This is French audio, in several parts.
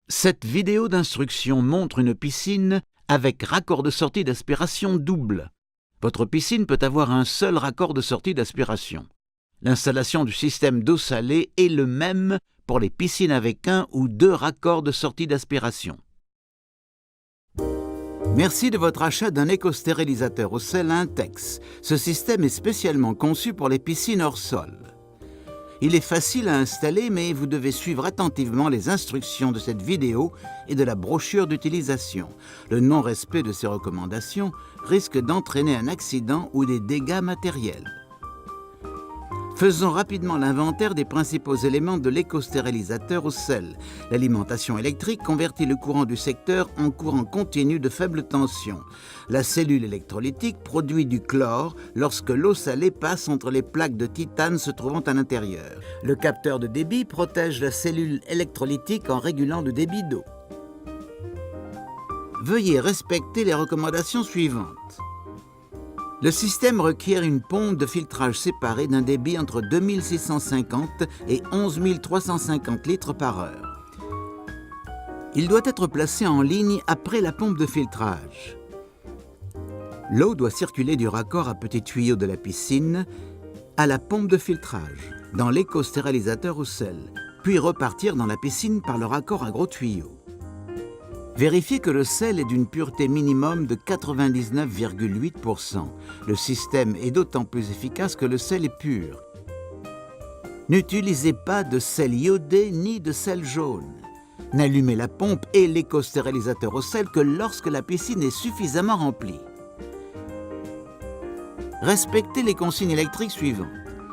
Cette vidéo d'instruction montre une piscine avec raccord de sortie d'aspiration double. Votre piscine peut avoir un seul raccord de sortie d'aspiration. L'installation du système d'eau salée est le même pour les piscines avec un ou deux raccords de sortie d'aspiration. Merci de votre achat d'un éco-stérilisateur au sel Intex. Ce système est spécialement conçu pour les piscines hors sol. Il est facile à installer, mais vous devez suivre attentivement les instructions de cette vidéo et de la brochure d'utilisation. Le non-respect de ces recommandations risque d'entraîner un accident ou des dégâts matériels. Faisons rapidement l'inventaire des principaux éléments de l'éco-stérilisateur au sel. L'alimentation électrique convertit le courant du secteur en courant continu de faible tension. La cellule électrolytique produit du chlore lorsque l'eau salée passe entre les plaques de titane se trouvant à l'intérieur. Le capteur de débit protège la cellule électrolytique en régulant le débit d'eau. Veuillez respecter les recommandations suivantes. Le système requiert une pompe de filtrage séparée d'un débit entre 2650 et 11 350 litres par heure. Il doit être placé en ligne après la pompe de filtrage. L'eau doit circuler du raccord à petit tuyau de la piscine à la pompe de filtrage, dans l'éco-stérilisateur au sel, puis repartir dans la piscine par le raccord à gros tuyau. Vérifiez que le sel est d'une pureté minimum de 99,8%. Le système est d'autant plus efficace que le sel est pur. N'utilisez pas de sel iodé ni de sel jaune. N'allumez la pompe et l'éco-stérilisateur au sel que lorsque la piscine est suffisamment remplie. Respectez les consignes électriques suivantes.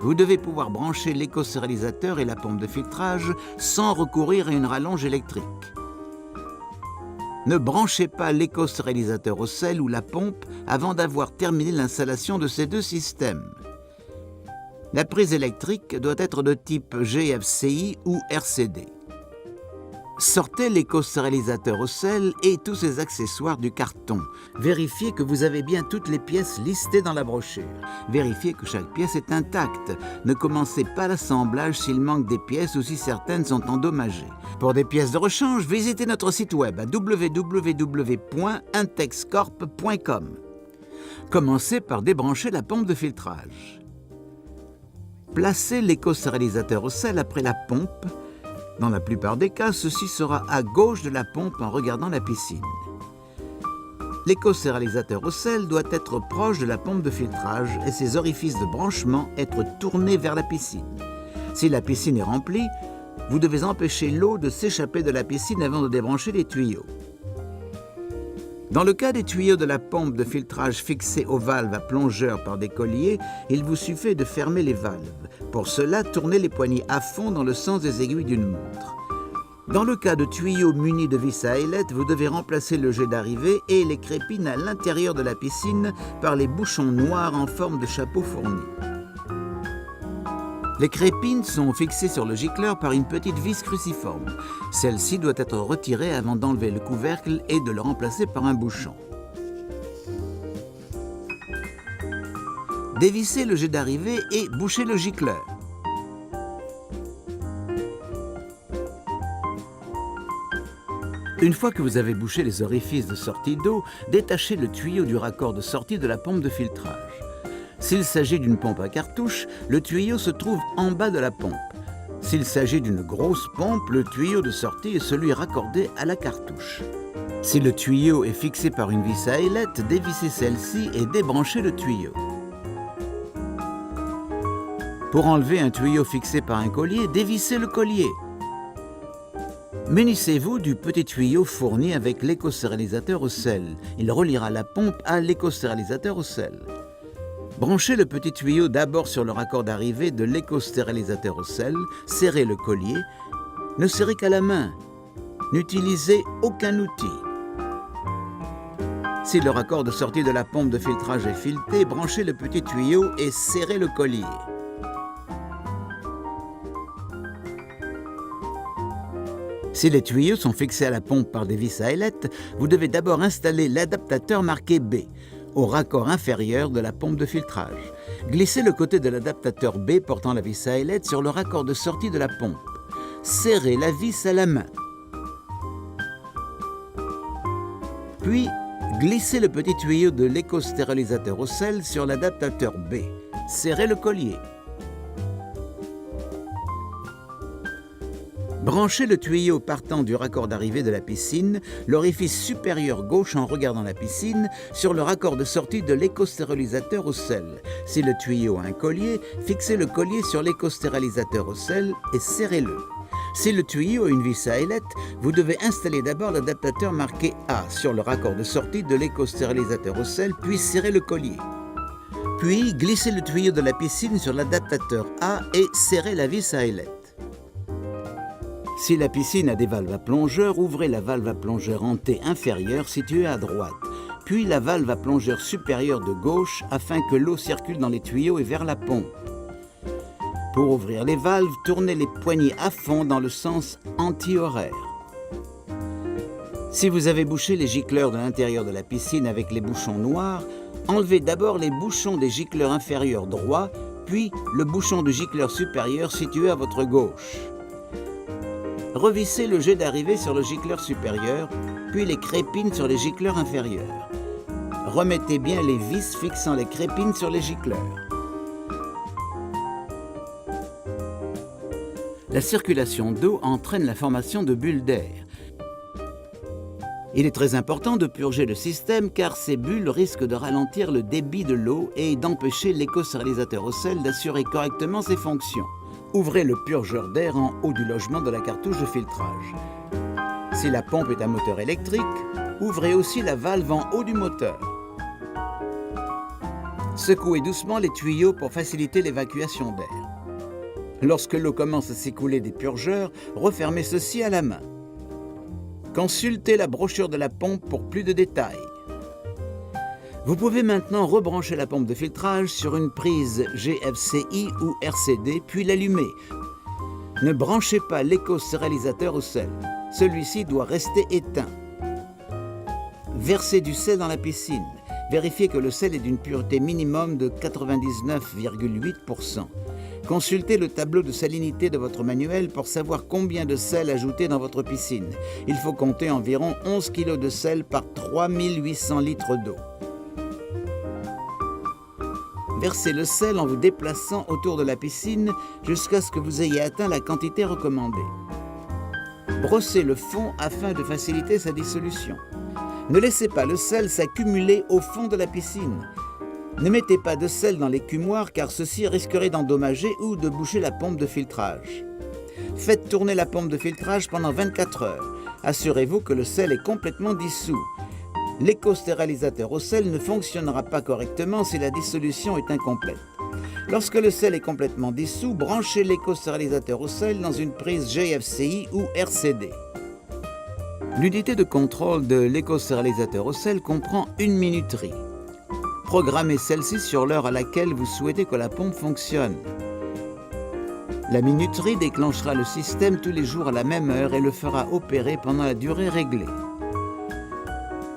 Vous devez pouvoir brancher l'éco-stérilisateur et la pompe de filtrage sans recourir à une rallonge électrique. Ne branchez pas l'éco-stérilisateur au sel ou la pompe avant d'avoir terminé l'installation de ces deux systèmes. La prise électrique doit être de type GFCI ou RCD. Sortez l'éco-stérilisateur au sel et tous ses accessoires du carton. Vérifiez que vous avez bien toutes les pièces listées dans la brochure. Vérifiez que chaque pièce est intacte. Ne commencez pas l'assemblage s'il manque des pièces ou si certaines sont endommagées. Pour des pièces de rechange, visitez notre site web à www.intexcorp.com. Commencez par débrancher la pompe de filtrage. Placez l'éco-stérilisateur au sel après la pompe. Dans la plupart des cas, ceci sera à gauche de la pompe en regardant la piscine. L'éco-stérilisateur au sel doit être proche de la pompe de filtrage et ses orifices de branchement être tournés vers la piscine. Si la piscine est remplie, vous devez empêcher l'eau de s'échapper de la piscine avant de débrancher les tuyaux. Dans le cas des tuyaux de la pompe de filtrage fixés aux valves à plongeur par des colliers, il vous suffit de fermer les valves. Pour cela, tournez les poignées à fond dans le sens des aiguilles d'une montre. Dans le cas de tuyaux munis de vis à ailettes, vous devez remplacer le jet d'arrivée et les crépines à l'intérieur de la piscine par les bouchons noirs en forme de chapeau fourni. Les crépines sont fixées sur le gicleur par une petite vis cruciforme. Celle-ci doit être retirée avant d'enlever le couvercle et de le remplacer par un bouchon. Dévissez le jet d'arrivée et bouchez le gicleur. Une fois que vous avez bouché les orifices de sortie d'eau, détachez le tuyau du raccord de sortie de la pompe de filtrage. S'il s'agit d'une pompe à cartouche, le tuyau se trouve en bas de la pompe. S'il s'agit d'une grosse pompe, le tuyau de sortie est celui raccordé à la cartouche. Si le tuyau est fixé par une vis à ailettes, dévissez celle-ci et débranchez le tuyau. Pour enlever un tuyau fixé par un collier, dévissez le collier. Munissez-vous du petit tuyau fourni avec l'éco-stérilisateur au sel. Il reliera la pompe à l'éco-stérilisateur au sel. Branchez le petit tuyau d'abord sur le raccord d'arrivée de l'éco-stérilisateur au sel, serrez le collier, ne serrez qu'à la main, n'utilisez aucun outil. Si le raccord de sortie de la pompe de filtrage est fileté, branchez le petit tuyau et serrez le collier. Si les tuyaux sont fixés à la pompe par des vis à ailettes, vous devez d'abord installer l'adaptateur marqué B au raccord inférieur de la pompe de filtrage. Glissez le côté de l'adaptateur B portant la vis à ailettes sur le raccord de sortie de la pompe. Serrez la vis à la main. Puis, glissez le petit tuyau de l'éco-stérilisateur au sel sur l'adaptateur B. Serrez le collier. Branchez le tuyau partant du raccord d'arrivée de la piscine, l'orifice supérieur gauche en regardant la piscine, sur le raccord de sortie de l'éco-stérilisateur au sel. Si le tuyau a un collier, fixez le collier sur l'éco-stérilisateur au sel et serrez-le. Si le tuyau a une vis à ailette, vous devez installer d'abord l'adaptateur marqué A sur le raccord de sortie de l'éco-stérilisateur au sel, puis serrer le collier. Puis, glissez le tuyau de la piscine sur l'adaptateur A et serrez la vis à ailette. Si la piscine a des valves à plongeur, ouvrez la valve à plongeur en T inférieure située à droite, puis la valve à plongeur supérieure de gauche afin que l'eau circule dans les tuyaux et vers la pompe. Pour ouvrir les valves, tournez les poignées à fond dans le sens anti-horaire. Si vous avez bouché les gicleurs de l'intérieur de la piscine avec les bouchons noirs, enlevez d'abord les bouchons des gicleurs inférieurs droits, puis le bouchon du gicleur supérieur situé à votre gauche. Revissez le jet d'arrivée sur le gicleur supérieur, puis les crépines sur les gicleurs inférieurs. Remettez bien les vis fixant les crépines sur les gicleurs. La circulation d'eau entraîne la formation de bulles d'air. Il est très important de purger le système car ces bulles risquent de ralentir le débit de l'eau et d'empêcher l'éco-stérilisateur au sel d'assurer correctement ses fonctions. Ouvrez le purgeur d'air en haut du logement de la cartouche de filtrage. Si la pompe est à moteur électrique, ouvrez aussi la valve en haut du moteur. Secouez doucement les tuyaux pour faciliter l'évacuation d'air. Lorsque l'eau commence à s'écouler des purgeurs, refermez ceux-ci à la main. Consultez la brochure de la pompe pour plus de détails. Vous pouvez maintenant rebrancher la pompe de filtrage sur une prise GFCI ou RCD, puis l'allumer. Ne branchez pas l'éco-stérilisateur au sel. Celui-ci doit rester éteint. Versez du sel dans la piscine. Vérifiez que le sel est d'une pureté minimum de 99,8%. Consultez le tableau de salinité de votre manuel pour savoir combien de sel ajouter dans votre piscine. Il faut compter environ 11 kg de sel par 3800 litres d'eau. Versez le sel en vous déplaçant autour de la piscine jusqu'à ce que vous ayez atteint la quantité recommandée. Brossez le fond afin de faciliter sa dissolution. Ne laissez pas le sel s'accumuler au fond de la piscine. Ne mettez pas de sel dans l'écumoire car ceci risquerait d'endommager ou de boucher la pompe de filtrage. Faites tourner la pompe de filtrage pendant 24 heures. Assurez-vous que le sel est complètement dissous. L'éco-stérilisateur au sel ne fonctionnera pas correctement si la dissolution est incomplète. Lorsque le sel est complètement dissous, branchez l'éco-stérilisateur au sel dans une prise GFCI ou RCD. L'unité de contrôle de l'éco-stérilisateur au sel comprend une minuterie. Programmez celle-ci sur l'heure à laquelle vous souhaitez que la pompe fonctionne. La minuterie déclenchera le système tous les jours à la même heure et le fera opérer pendant la durée réglée.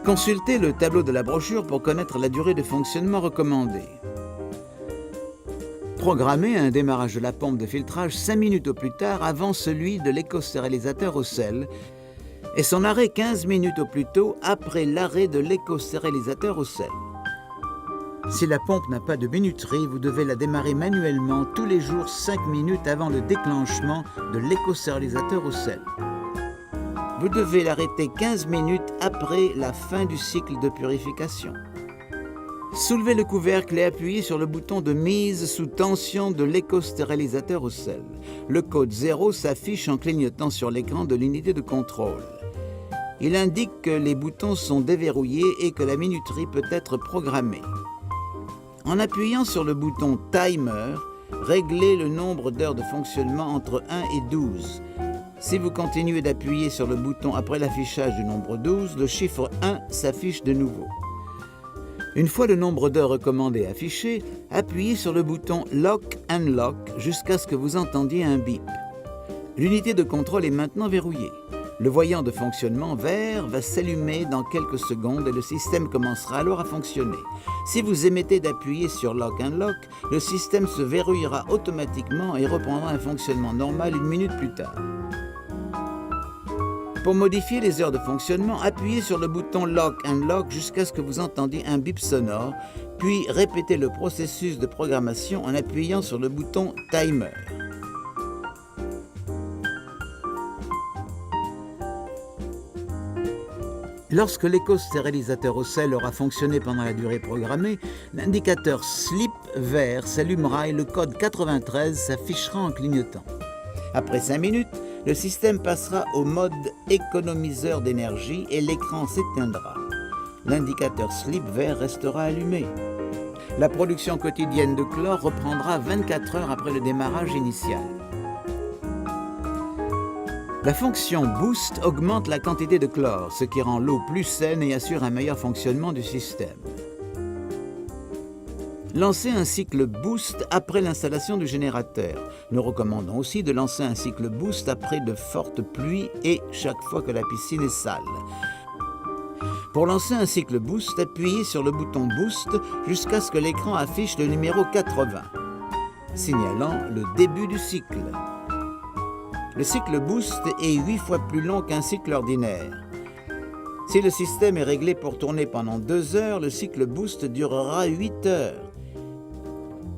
Consultez le tableau de la brochure pour connaître la durée de fonctionnement recommandée. Programmez un démarrage de la pompe de filtrage 5 minutes au plus tard avant celui de l'éco-stérilisateur au sel et son arrêt 15 minutes au plus tôt après l'arrêt de l'éco-stérilisateur au sel. Si la pompe n'a pas de minuterie, vous devez la démarrer manuellement tous les jours 5 minutes avant le déclenchement de l'éco-stérilisateur au sel. Vous devez l'arrêter 15 minutes après la fin du cycle de purification. Soulevez le couvercle et appuyez sur le bouton de mise sous tension de l'éco-stérilisateur au sel. Le code 0 s'affiche en clignotant sur l'écran de l'unité de contrôle. Il indique que les boutons sont déverrouillés et que la minuterie peut être programmée. En appuyant sur le bouton Timer, réglez le nombre d'heures de fonctionnement entre 1 et 12. Si vous continuez d'appuyer sur le bouton après l'affichage du nombre 12, le chiffre 1 s'affiche de nouveau. Une fois le nombre d'heures recommandé affiché, appuyez sur le bouton Lock and Lock jusqu'à ce que vous entendiez un bip. L'unité de contrôle est maintenant verrouillée. Le voyant de fonctionnement vert va s'allumer dans quelques secondes et le système commencera alors à fonctionner. Si vous émettez d'appuyer sur Lock and Lock, le système se verrouillera automatiquement et reprendra un fonctionnement normal 1 minute plus tard. Pour modifier les heures de fonctionnement, appuyez sur le bouton Lock and Lock jusqu'à ce que vous entendiez un bip sonore, puis répétez le processus de programmation en appuyant sur le bouton Timer. Lorsque l'éco-stérilisateur au sel aura fonctionné pendant la durée programmée, l'indicateur SLEEP vert s'allumera et le code 93 s'affichera en clignotant. Après 5 minutes, le système passera au mode économiseur d'énergie et l'écran s'éteindra. L'indicateur SLEEP vert restera allumé. La production quotidienne de chlore reprendra 24 heures après le démarrage initial. La fonction Boost augmente la quantité de chlore, ce qui rend l'eau plus saine et assure un meilleur fonctionnement du système. Lancez un cycle Boost après l'installation du générateur. Nous recommandons aussi de lancer un cycle Boost après de fortes pluies et chaque fois que la piscine est sale. Pour lancer un cycle Boost, appuyez sur le bouton Boost jusqu'à ce que l'écran affiche le numéro 80, signalant le début du cycle. Le cycle Boost est 8 fois plus long qu'un cycle ordinaire. Si le système est réglé pour tourner pendant 2 heures, le cycle Boost durera 8 heures.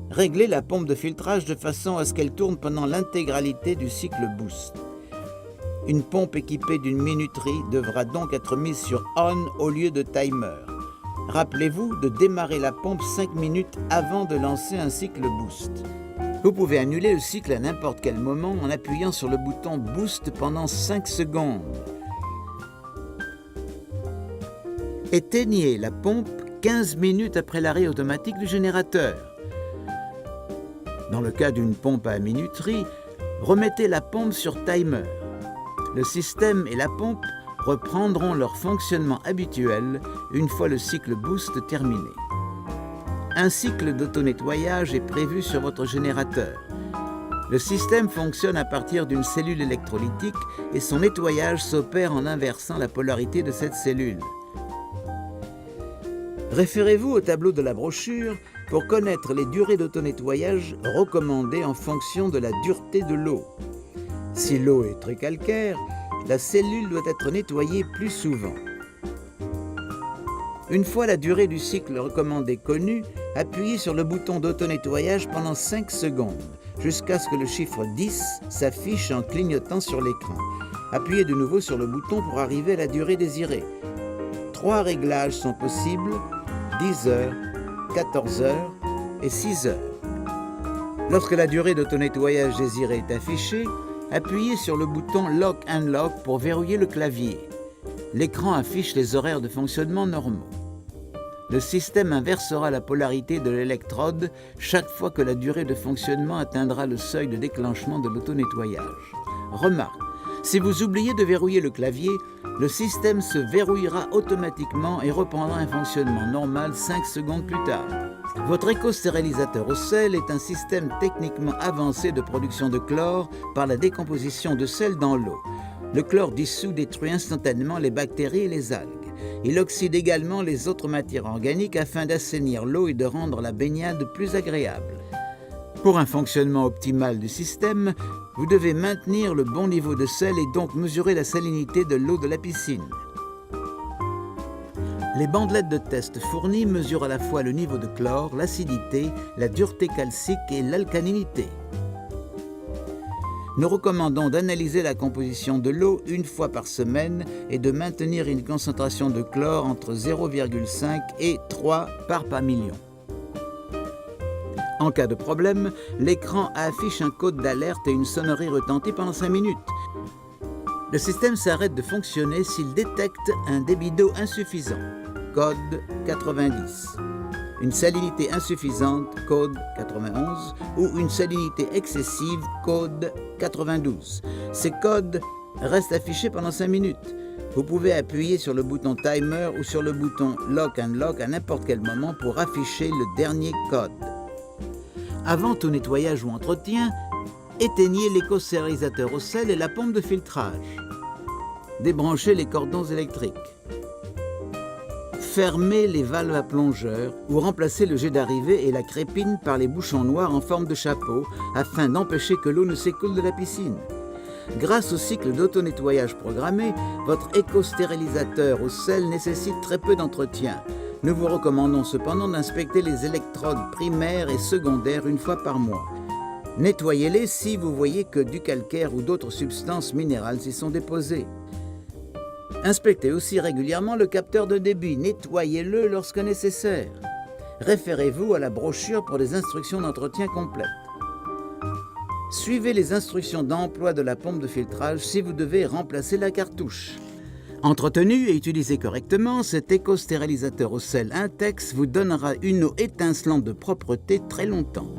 Réglez la pompe de filtrage de façon à ce qu'elle tourne pendant l'intégralité du cycle Boost. Une pompe équipée d'une minuterie devra donc être mise sur On au lieu de Timer. Rappelez-vous de démarrer la pompe 5 minutes avant de lancer un cycle Boost. Vous pouvez annuler le cycle à n'importe quel moment en appuyant sur le bouton Boost pendant 5 secondes. Éteignez la pompe 15 minutes après l'arrêt automatique du générateur. Dans le cas d'une pompe à minuterie, remettez la pompe sur Timer. Le système et la pompe reprendront leur fonctionnement habituel une fois le cycle Boost terminé. Un cycle d'auto-nettoyage est prévu sur votre générateur. Le système fonctionne à partir d'une cellule électrolytique et son nettoyage s'opère en inversant la polarité de cette cellule. Référez-vous au tableau de la brochure pour connaître les durées d'auto-nettoyage recommandées en fonction de la dureté de l'eau. Si l'eau est très calcaire, la cellule doit être nettoyée plus souvent. Une fois la durée du cycle recommandé connue, appuyez sur le bouton d'auto-nettoyage pendant 5 secondes, jusqu'à ce que le chiffre 10 s'affiche en clignotant sur l'écran. Appuyez de nouveau sur le bouton pour arriver à la durée désirée. 3 réglages sont possibles, 10 heures, 14 heures et 6 heures. Lorsque la durée d'auto-nettoyage désirée est affichée, appuyez sur le bouton Lock and Lock pour verrouiller le clavier. L'écran affiche les horaires de fonctionnement normaux. Le système inversera la polarité de l'électrode chaque fois que la durée de fonctionnement atteindra le seuil de déclenchement de l'auto-nettoyage. Remarque, si vous oubliez de verrouiller le clavier, le système se verrouillera automatiquement et reprendra un fonctionnement normal 5 secondes plus tard. Votre éco-stérilisateur au sel est un système techniquement avancé de production de chlore par la décomposition de sel dans l'eau. Le chlore dissous détruit instantanément les bactéries et les algues. Il oxyde également les autres matières organiques afin d'assainir l'eau et de rendre la baignade plus agréable. Pour un fonctionnement optimal du système, vous devez maintenir le bon niveau de sel et donc mesurer la salinité de l'eau de la piscine. Les bandelettes de test fournies mesurent à la fois le niveau de chlore, l'acidité, la dureté calcique et l'alcalinité. Nous recommandons d'analyser la composition de l'eau une fois par semaine et de maintenir une concentration de chlore entre 0,5 et 3 parts par million. En cas de problème, l'écran affiche un code d'alerte et une sonnerie retentit pendant 5 minutes. Le système s'arrête de fonctionner s'il détecte un débit d'eau insuffisant, code 90. Une salinité insuffisante, code 91, ou une salinité excessive, code 92. Ces codes restent affichés pendant 5 minutes. Vous pouvez appuyer sur le bouton Timer ou sur le bouton Lock and Lock à n'importe quel moment pour afficher le dernier code. Avant tout nettoyage ou entretien, éteignez l'éco-stérilisateur au sel et la pompe de filtrage. Débranchez les cordons électriques. Fermez les valves à plongeur ou remplacez le jet d'arrivée et la crépine par les bouchons noirs en forme de chapeau afin d'empêcher que l'eau ne s'écoule de la piscine. Grâce au cycle d'auto-nettoyage programmé, votre éco-stérilisateur au sel nécessite très peu d'entretien. Nous vous recommandons cependant d'inspecter les électrodes primaires et secondaires une fois par mois. Nettoyez-les si vous voyez que du calcaire ou d'autres substances minérales s'y sont déposées. Inspectez aussi régulièrement le capteur de débit, nettoyez-le lorsque nécessaire. Référez-vous à la brochure pour des instructions d'entretien complètes. Suivez les instructions d'emploi de la pompe de filtrage si vous devez remplacer la cartouche. Entretenu et utilisé correctement, cet éco-stérilisateur au sel Intex vous donnera une eau étincelante de propreté très longtemps.